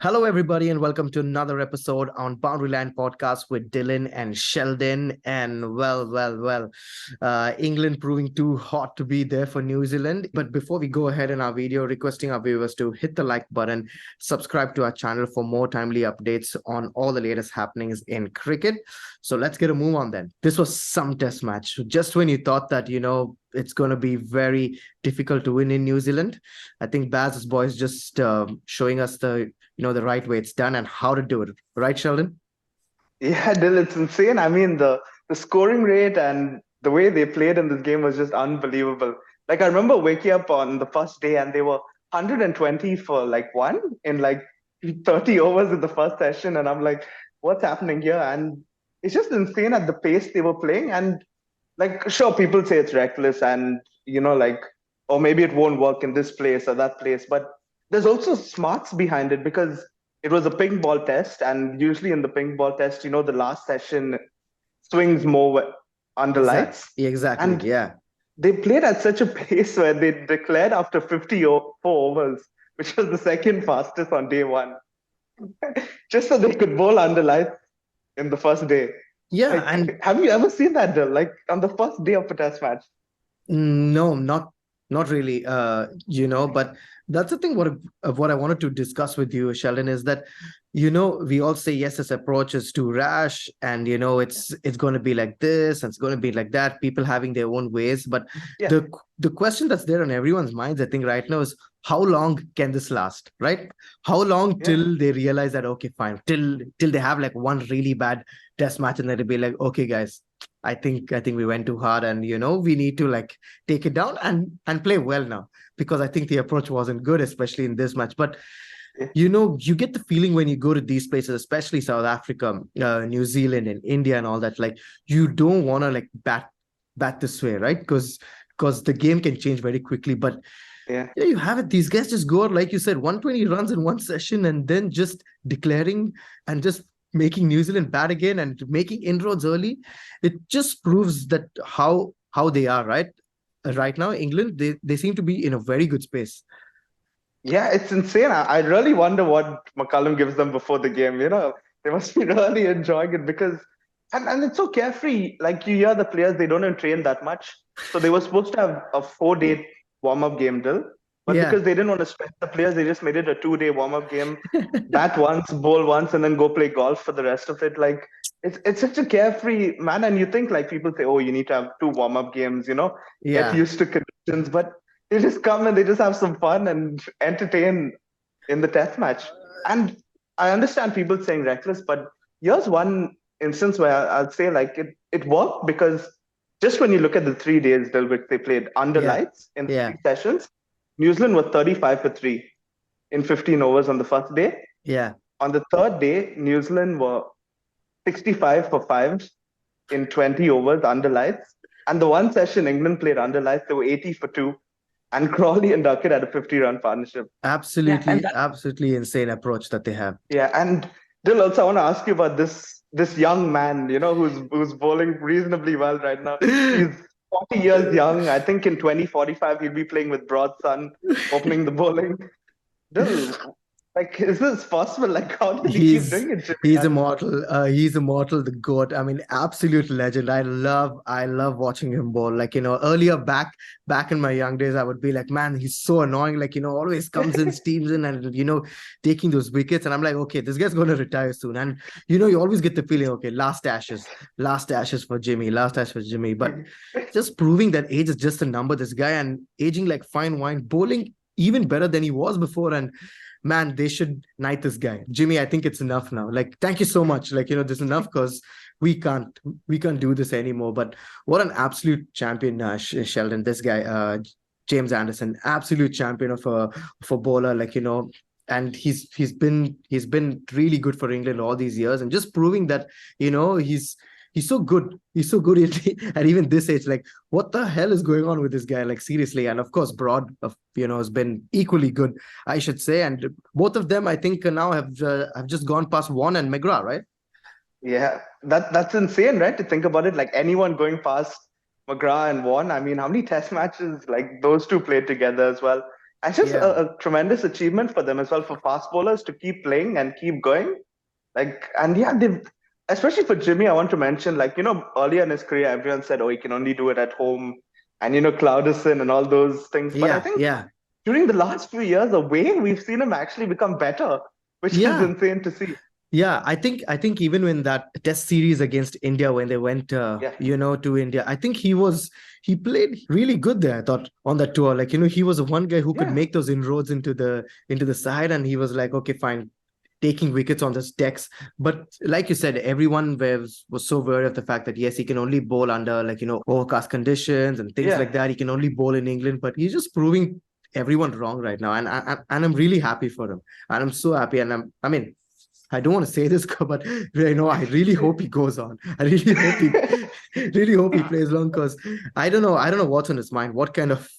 Hello, everybody, and welcome to another episode on Boundary Line Podcast with Dillon and Sheldon. And England proving too hot to be there for New Zealand. But before we go ahead in our video, requesting our viewers to hit the like button, subscribe to our channel for more timely updates on all the latest happenings in cricket. So let's get a move on then. This was some test match. Just when you thought that, it's going to be very difficult to win in New Zealand, I think Baz's boys just showing us the right way it's done and how to do it. Right, Sheldon? Yeah, Dill, it's insane. I mean, the scoring rate and the way they played in this game was just unbelievable. Like I remember waking up on the first day and they were 120 for like one in like 30 overs in the first session, and I'm like, what's happening here? And it's just insane at the pace they were playing. And like, sure, people say it's reckless and like, or maybe it won't work in this place or that place, but there's also smarts behind it because it was a pink ball test, and usually in the pink ball test, the last session swings more under Exactly. lights. Exactly. And Yeah. they played at such a pace where they declared after 54 overs, which was the second fastest on day one, just so they could bowl under lights in the first day. Yeah. And Like, have you ever seen that, Dil? Like on the first day of a test match? no, not really. But that's the thing. What I wanted to discuss with you, Sheldon, is that we all say yes, this approach is too rash, and it's going to be like this, and it's going to be like that. People having their own ways, but Yeah, the question that's there on everyone's minds, I think, right now is how long can this last, right? How long yeah. till they realize that okay, fine, till they have like one really bad test match, and then they'll be like, okay, guys. I think we went too hard, and we need to like take it down and play well now, because I think the approach wasn't good, especially in this match. But Yeah. you get the feeling when you go to these places, especially South Africa, New Zealand, and India, and all that. Like you don't want to like bat this way, right? Because the game can change very quickly. But Yeah. yeah, you have it. These guys just go out, like you said, 120 runs in one session, and then just declaring and just making New Zealand bad again and making inroads early. It just proves that how they are, right? Right now, England, they seem to be in a very good space. Yeah, it's insane. I really wonder what McCullum gives them before the game. They must be really enjoying it because, and it's so carefree. Like you hear the players, they don't even train that much. So they were supposed to have a 4-day warm-up game deal, but Yeah. because they didn't want to stress the players, they just made it a 2-day warm-up game. Bat once, bowl once, and then go play golf for the rest of it. Like it's such a carefree man. And you think like people say, oh, you need to have two warm-up games, get Yeah. used to conditions, but they just come and they just have some fun and entertain in the test match. And I understand people saying reckless, but here's one instance where I'll say like it worked because just when you look at the 3 days which they played under Yeah. lights in Yeah. 3 sessions, New Zealand was 35 for 3 in 15 overs on the first day. Yeah. On the third day, New Zealand were 65 for 5 in 20 overs under lights. And the one session England played under lights, they were 80 for 2, and Crawley and Duckett had a 50-run partnership. Yeah, and Absolutely insane approach that they have. yeah, and Dill, also I want to ask you about this young man, who's bowling reasonably well right now. He's 40 years young. I think in 2045 he'll be playing with Broad Sun, opening the bowling. Dill, like, is this possible? Like, how did he keep He's doing it, Jimmy? he's immortal. He's immortal, the goat. I mean, absolute legend. I love watching him bowl. Like, earlier back in my young days, I would be like, man, he's so annoying. Like, always comes in, steams in, and taking those wickets. And I'm like, okay, this guy's gonna retire soon. And you always get the feeling, okay, last ashes for Jimmy, last ashes for Jimmy. But just proving that age is just a number, this guy, and aging like fine wine, bowling even better than he was before. And man, they should knight this guy. Jimmy, I think it's enough now. Like, thank you so much. Like, this is enough because we can't do this anymore. But what an absolute champion, Sheldon. This guy, James Anderson, absolute champion of a bowler. Like, and he's been really good for England all these years, and just proving that he's so good. He's so good at even this age. Like, what the hell is going on with this guy? Like, seriously. And of course, Broad, has been equally good, I should say. And both of them, I think, now have just gone past Warne and McGrath, right? Yeah, that's insane, right? To think about it, like anyone going past McGrath and Warne. I mean, how many test matches like those two played together as well? And just Yeah. a tremendous achievement for them as well, for fast bowlers to keep playing and keep going. And yeah, they've, especially for Jimmy, I want to mention, earlier in his career, everyone said, oh, he can only do it at home. And, Cloudison and all those things. But I Yeah. think Yeah. during the last few years, the way we've seen him actually become better, which is Yeah. insane to see. Yeah, I think even in that test series against India when they went Yeah. to India, I think he played really good there, I thought, on that tour. Like, he was the one guy who could Yeah. make those inroads into the side, and he was like, okay, fine, taking wickets on the decks. But like you said, everyone was so worried of the fact that yes, he can only bowl under overcast conditions and things like Yeah. that. He can only bowl in England, but he's just proving everyone wrong right now. And I'm really happy for him. And I'm so happy. And I mean, I don't want to say this, but I really hope he goes on. I really hope really hope he plays long, because I don't know what's on his mind, what kind of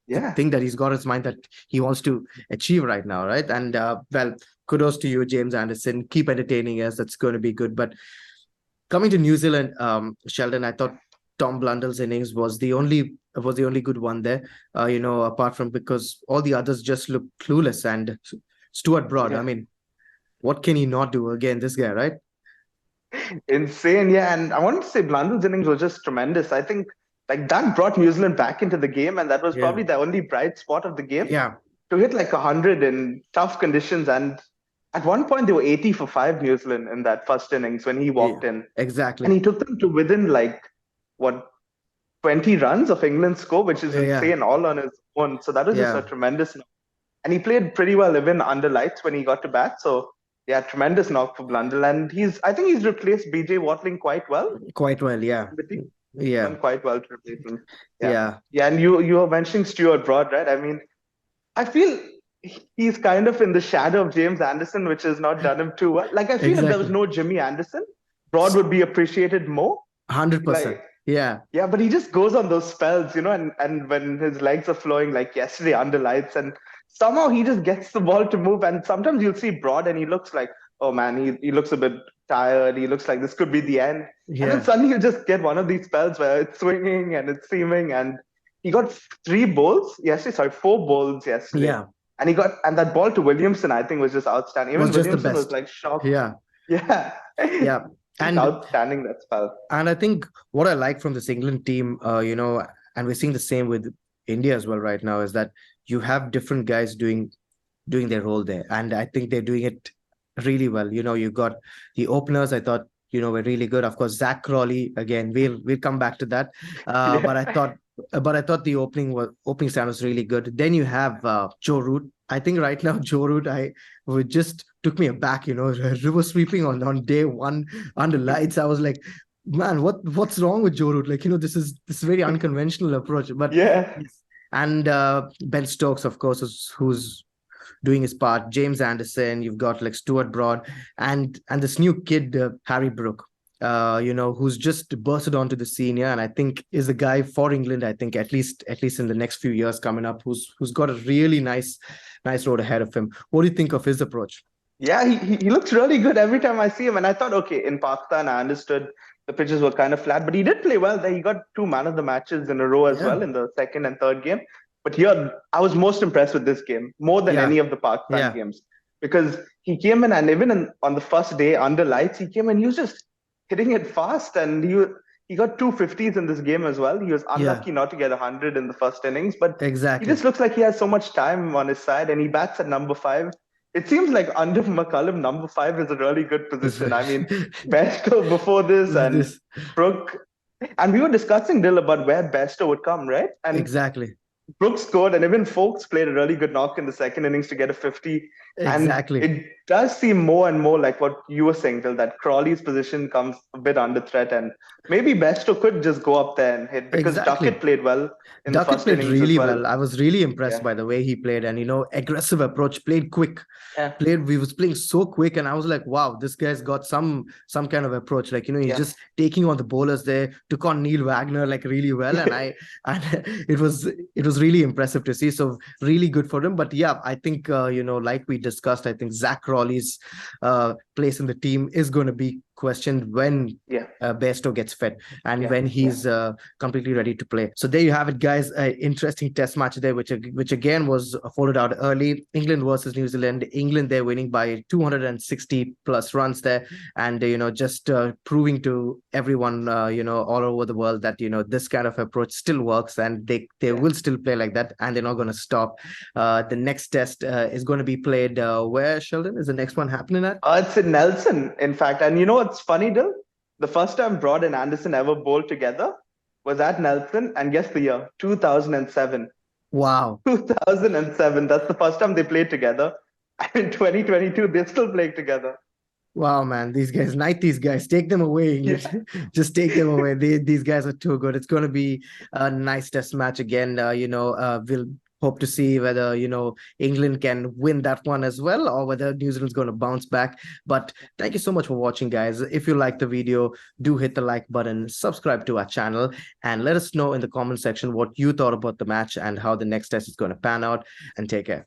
Yeah. thing that he's got in his mind that he wants to achieve right now, right? And well, kudos to you, James Anderson. Keep entertaining us. That's going to be good. But coming to New Zealand, Sheldon, I thought Tom Blundell's innings was the only good one there. Apart from, because all the others just look clueless, and Stuart Broad. I Yeah. mean, what can he not do? Again, this guy, right? Insane, yeah. And I want to say Blundell's innings was just tremendous. I think that brought New Zealand back into the game, and that was Yeah. probably the only bright spot of the game. Yeah. To hit like 100 in tough conditions. And at one point, they were 80 for 5, New Zealand, in that first innings when he walked Yeah. in. Exactly. And he took them to within what, 20 runs of England's score, which is Yeah. insane all on his own. So that was just a Yeah. tremendous knock. And he played pretty well even under lights when he got to bat. So yeah, tremendous knock for Blundell. And I think he's replaced BJ Watling quite well. Quite well. Yeah. The team has Yeah. done quite well to replace him. Yeah. Yeah. Yeah, and you were mentioning Stuart Broad, right? I mean, I feel he's kind of in the shadow of James Anderson, which has not done him too well. Like, I feel if there was Exactly. no Jimmy Anderson, Broad would be appreciated more. 100%. Like, Yeah. yeah, but he just goes on those spells, and when his legs are flowing, like yesterday under lights, and somehow he just gets the ball to move. And sometimes you'll see Broad and he looks like, oh man, he looks a bit tired. He looks like this could be the end. And then Yeah. suddenly you just get one of these spells where it's swinging and it's seaming. And he got 4 bowls yesterday. Yeah. And that ball to Williamson, I think, was just outstanding. Even Was just the Williamson was best. like shocked. Yeah. Yeah. Yeah. Just And outstanding, that spell. I think what I like from this England team, and we're seeing the same with India as well right now, is that you have different guys doing their role there, and I think they're doing it really well. You got the openers. I thought were really good. Of course, Zach Crawley again. We'll come back to that. Yeah. But I thought the opening stand was really good. Then you have Joe Root. I think right now Joe Root, would just took me aback. River sweeping on day one under lights. I was like, man, what's wrong with Joe Root? Like, this is very unconventional approach. But Yeah. and Ben Stokes, of course, who's doing his part. James Anderson, you've got like Stuart Broad, and this new kid, Harry Brook, who's just bursted onto the scene here, and I think is a guy for England. I think at least in the next few years coming up, who's got a really nice road ahead of him. What do you think of his approach? Yeah, he looks really good every time I see him. And I thought, okay, in Pakistan, I understood the pitches were kind of flat, but he did play well there. He got 2 man of the matches in a row as well in the second and third game. But here, I was most impressed with this game, more than any of the Pakistan games, because he came in, and even on the first day under lights, he came and he was just hitting it fast, and he got 250s in this game as well. He was unlucky not to get 100 in the first innings, but Exactly. he just looks like he has so much time on his side, and he bats at number 5. It seems like under McCullum, number 5 is a really good position. I mean, Bairstow before this and Brook. And we were discussing, Dill, about where Bairstow would come, right? And Exactly. Brooks scored, and even Folks played a really good knock in the second innings to get a 50. Exactly. And it does seem more and more like what you were saying, Phil, that Crawley's position comes a bit under threat, and maybe Bairstow could just go up there and hit, because Duckett played well in the first innings really as well. I was really impressed by the way he played, and aggressive approach, played quick. We was playing so quick, and I was like, wow, this guy's got some kind of approach. Like, he's just taking on the bowlers there, took on Neil Wagner like really well, and it was really impressive to see. So really good for him. But yeah, I think like we discussed, I think Zach Crawley's place in the team is going to be questioned when Yeah. Bairstow gets fit and Yeah. when he's completely ready to play. So there you have it, guys. An interesting test match there, which again was followed out early. England versus New Zealand. England there winning by 260 plus runs there, and just proving to everyone all over the world that this kind of approach still works, and they will still play like that, and they're not going to stop. The next test is going to be played where, Sheldon? Is the next one happening at? It's in Nelson, in fact. And you know what's funny, Dill? The first time Broad and Anderson ever bowled together was at Nelson, and guess the year? 2007. Wow. 2007. That's the first time they played together. And in 2022, they're still playing together. Wow, man, these guys, these guys, take them away, English. Yeah. Just take them away. These guys are too good. It's going to be a nice test match again. We'll hope to see whether, England can win that one as well, or whether New Zealand's going to bounce back. But thank you so much for watching, guys. If you like the video, do hit the like button, subscribe to our channel, and let us know in the comment section what you thought about the match and how the next test is going to pan out. And take care.